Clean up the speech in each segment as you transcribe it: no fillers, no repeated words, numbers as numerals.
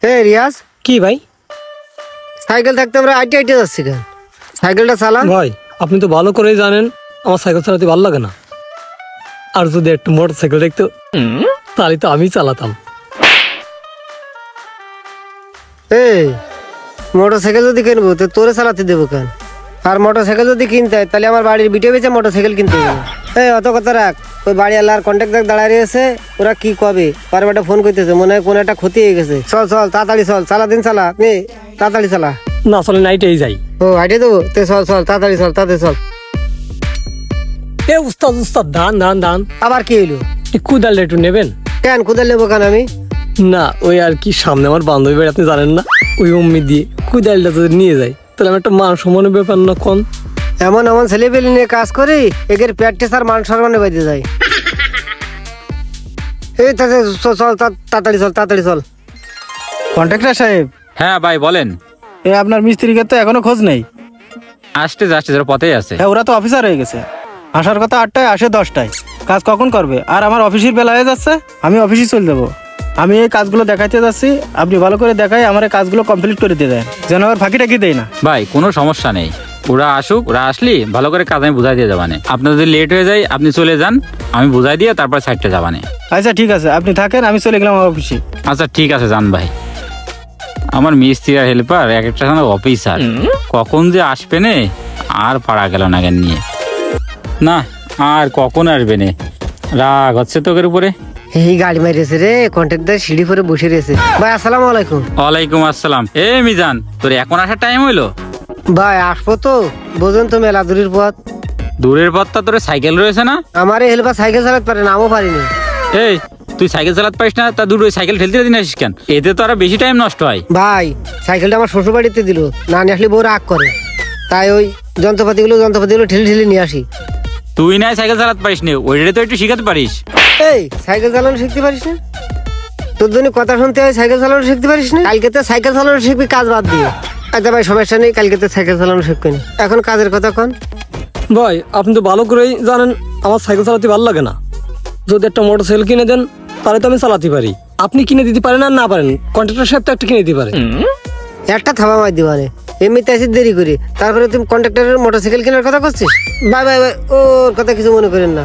এই রিয়াজ, কি ভাই? সাইকেল থাকতে আমরা আইটে আইটে যাচ্ছি কেন? সাইকেলটা চালা। ভাই আপনি তো ভালো করেই জানেন আমার সাইকেল চালাতে ভালো লাগে না, আর যদি একটা মোটর সাইকেল দেখতো তাহলে তো আমি চালাতাম। এই মোটর সাইকেল যদি কিনবো তো তোরে চালাতে দেবো কেন? আর মোটর সাইকেল যদি কিনতে হয় তাহলে আমার বাড়ির বিটে বেঁচে মোটর সাইকেল কিনতে হবে। এই অত কথা রাখ, ওই বাড়ি আল্লাহর কন্ট্যাক্ট দাঁড়ায় রয়েছে, ওরা কি কবে বারবারটা ফোন করতেছে, মনে হয় কোনো একটা ক্ষতি হয়ে গেছে। চল চল তাড়াতাড়ি চল, চালা দিন চালা, তাড়াতাড়ি চালা। না চলে নাইটেই যাই। ও হাইটে দেবো তে, চল চল তাড়াতাড়ি চল, তাড়াতাড়ি চল। এ উস্তাদ উস্তাদ দান দান দান। আবার কি হইলো? কুদাল একটু নেবেন? কেন কুদাল নেবো কেন আমি? না ওই আর কি, সামনে আমার বান্ধবী বাড়ি, আপনি জানেন না, ওই অম্মি দিয়ে কুদালটা যদি নিয়ে যায় তাহলে আমি একটা মান সম্মানের ব্যাপার না কোন? এমন এমন ছেলেপেলে নিয়ে কাজ করি, এদের প্র্যাকটিস আর মান সম্মানে বেঁধে যায়। এই চল তাড়াতাড়ি চল, তাড়াতাড়ি চল। কন্ট্রাক্টর সাহেব। হ্যাঁ ভাই বলেন। আপনার মিস্ত্রিকে তো এখনো খোঁজ নেই। আসতে যারা পথেই আছে। হ্যাঁ ওরা তো অফিসার হয়ে গেছে, আসার কথা 8টায়, আসে 10টায়। কাজ কখন করবে? আর আমার অফিসের বেলা হয়ে যাচ্ছে, আমি অফিসে চলে যাবো। আমি এই কাজগুলো দেখাইতে যাচ্ছি, আপনি ভালো করে দেখাই আমার এই কাজগুলো কমপ্লিট করে দিয়ে দেন, যেন আবার ফাঁকি টাকি দেয় না। ভাই কোনো সমস্যা নেই, ওরা আসুক, ওরা আসলি ভালো করে কাজ আমি বুঝাই দিয়ে যাবানে। আপনার যদি লেট হয়ে যায় আপনি চলে যান, আমি বুঝাই দিয়ে তারপর সাইডটা যাবানে। আচ্ছা ঠিক আছে, আপনি থাকেন, আমি চলে গেলাম আমার অফিসে। আচ্ছা ঠিক আছে যান ভাই। আমার মিস্ত্রি আর হেল্পার এক একটা অফিসার, কখন যে আসবে নে আর পাড়া গেল না জ্ঞান নিয়ে। না আর কখন আসবে নে, রাগ হচ্ছে তোকের উপরে। এই গাড়ি মারিয়েছে রে, কন্ট্রাক্টর সিঁড়ি পরে বসে রয়েছে। ভাই আসসালামু আলাইকুম। ওয়ালাইকুম আসসালাম। এ মিজান, তোর এখন আসার টাইম হইলো? ভাই আসবো তো, বোঝেন তো মেলা দূরের পথ। দূরের পথটা তোর সাইকেল রয়েছে না? আমার এই হেল্পার সাইকেল চালাতে পারে না, আমিও পারিনি। এই তুই সাইকেল চালাতে পারিস না, তা দুটো সাইকেল ঠেলতে দিন আসিস কেন? এতে তো আরো বেশি টাইম নষ্ট হয়। ভাই সাইকেলটা আমার শ্বশুর বাড়িতে দিল, না নিয়ে আসলে বউ রাগ করে, তাই ওই যন্ত্রপাতিগুলো ঠেলে ঠেলে নিয়ে আসি। তুই না সাইকেল চালাতে পারিস না, ওইটা তো একটু শিখাতে পারিস। এই সাইকেল চালানো শিখতে পারিস না? তোর জন্য কথা শুনতে হয়, সাইকেল চালানো শিখতে পারিস না? কালকে তো সাইকেল চালানো শিখবি, কাজ বাদ দিয়ে। আচ্ছা ভাই সমস্যা নেই, কালকে তো সাইকেল চালানো শিখবি না, এখন কাজের কথা কন। ভাই আপনি তো ভালো করেই জানেন আমার সাইকেল চালাতে ভালো লাগে না। যদি একটা মোটর সাইকেল কিনে দেন তাহলে তো আমি চালাতে পারি। আপনি কিনে দিতে পারেন আর না পারেন, কন্ট্রাক্টর সাহেব তো একটা কিনে দিতে পারে। একটা থাবা মার দিবানে, এমনিতে আসি দেরি করি, তারপরে তুমি কন্ট্রাক্টরের মোটরসাইকেল কেনার কথা করছিস? ভাই ভাই ভাই ওর কথা কিছু মনে করেন না,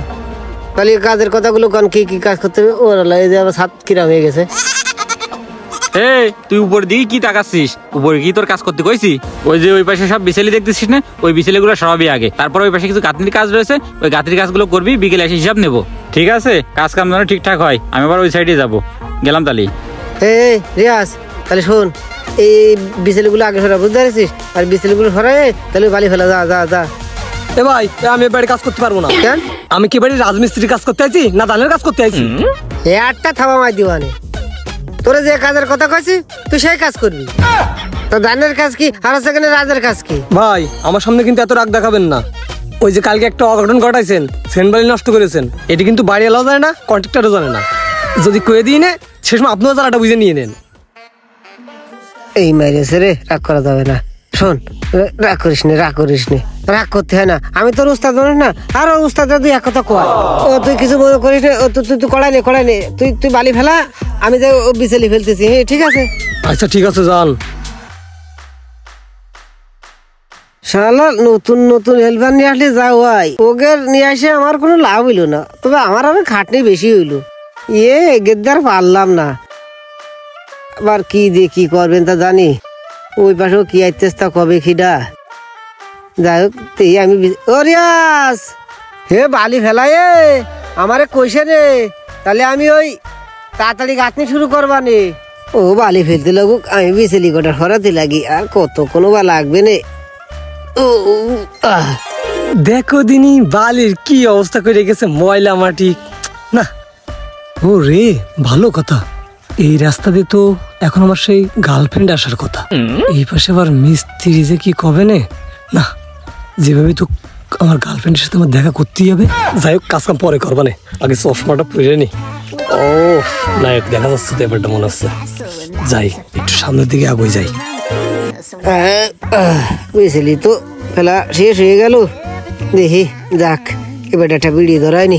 তাহলে কাজের কথাগুলো কন, কি কি কাজ করতে হবে? ওর এই যে আমার সাত কিরাম হয়ে গেছে। এই তুই উপর দিকে কি তাকাচ্ছিস? উপরে কি তোর কাজ করতে কইছি? ওই যে ওই পাশে সব বিছেলি দেখতেছিস না, ওই বিছেলি গুলো সরাবি আগে, তারপর ওই পাশে কিছু গাঁথনির কাজ রয়েছে, ওই গাঁথনির কাজগুলো করবি, বিকেলে এসে হিসাব নেবো। ঠিক আছে? কাজ কাম যেন ঠিকঠাক হয়। আমি আবার ওই সাইডে যাবো, গেলাম তালি। এই রিয়াজ তাহলে শোন, এই বিছেলিগুলো আগে সরা, বুঝতে পারছিস? আর বিছেলিগুলো সরাই তাহলে বালি ফেলা, যা যা যা। এ ভাই আমি এবারে কাজ করতে পারবো না। কেন? আমি কি বাড়ি রাজমিস্ত্রির কাজ করতে আইছি না ধানের কাজ করতে আইছি? একটা থাবা মার দিবানে, তোরা যে কাজের কথা কইছি তুই সেই কাজ করবি। তো ধানের কাজ কি আর সেখানে রাজের কাজ কি? ভাই আমার সামনে কিন্তু এত রাগ দেখাবেন না। ওই যে কালকে একটা অঘটন ঘটাইছেন, সেনবালি নষ্ট করেছেন, এটি কিন্তু বাড়ি এলাও জানে না, কন্ট্রাক্টরও জানে না। যদি কয়ে দিয়ে নে সে সময় আপনিও জ্বালাটা বুঝে নিয়ে নেন। এই মাইরেছে রে, রাগ করা যাবে না। শোন রাগ করিস নে, রাগ করিস নে, রাগ করতে হয় না। আমি তোর উস্তাদ জানিস না, আর ওর উস্তাদ তুই এক কথা কয়, ও তুই কিছু মনে করিস না, তুই কড়াই নে, তুই বালি ফেলা, আমি যে ও বিছেলি ফেলতেছি। হ্যাঁ ঠিক আছে। আচ্ছা ঠিক আছে যান। শালা নতুন নতুন হেল্পার নিয়ে আসলে যা হয়, ওগের নিয়ে আসে আমার কোনো লাভ হইলো না, তবে আমার আরো খাটনি বেশি হইলো। গেদ্দার পারলাম না, আবার কি দিয়ে কি করবেন তা জানি। ওই পাশেও কি আইতেস্তা কবে খিডা, যাই হোক আমি ও রিয়াজ, হে বালি ফেলাই আমারে কইছে রে, তাহলে আমি ওই তাড়াতাড়ি গাঁথনি শুরু করবানি। ও বালি ফেলতে লাগুক, আমি বিছেলি কটা সরাতে লাগি, আর কত কোনো বা লাগবে নে। দেখো দিনই বালির কি অবস্থা করে গেছে, ময়লা মাটি না। ও রে ভালো কথা, এই রাস্তা দিয়ে তো এখন আমার সেই গার্লফ্রেন্ড আসার কথা। এই পাশে আবার মিস্ত্রি যে কি কবে না, যেভাবে তো আমার গার্লফ্রেন্ডের সাথে আমার দেখা করতেই হবে। যাই হোক কাজ কাম পরে করবা না, আগে চশমাটা পরে নি। ও না দেখা যাচ্ছে তো এবারটা মনে হচ্ছে, যাই একটু সামনের দিকে আগে যাই। বুঝলি তো ফেলা শেষ হয়ে গেল, দেখি যাক এবার একটা বিড়ি ধরায়নি,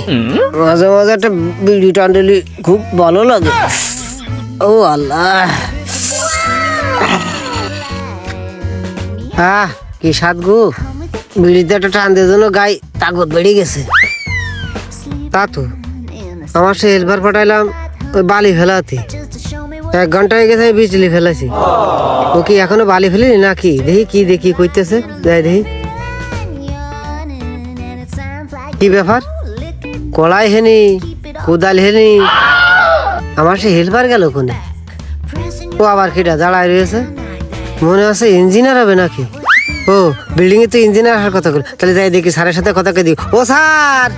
মাঝে মাঝে একটা বিড়ি টানলি খুব ভালো লাগে। ও আল্লাহ কি স্বাদ গো, বিড়িতে একটা টান দিয়ে জন্য গায়ে তাগত বেড়ে গেছে। তা তো আমার সে হেলপার পাঠাইলাম ওই বালি ফেলাতে, 1 ঘন্টা হয়ে গেছে বিজলি ফেলাইছি। ও কি এখনো বালি ফেলিনি নাকি? দেখি কইতেছে, যাই দেখি কি ব্যাপার। কলাই হেনি, কোদাল হেনি, আমার সে হেলপার গেল কোনে? ও আবার কিটা দাঁড়ায় রয়েছে, মনে আছে ইঞ্জিনিয়ার হবে নাকি? ও বিল্ডিং এ তো ইঞ্জিনিয়ার আসার কথা বল, তাহলে যাই দেখি স্যারের সাথে কথা কে দিই। ও স্যার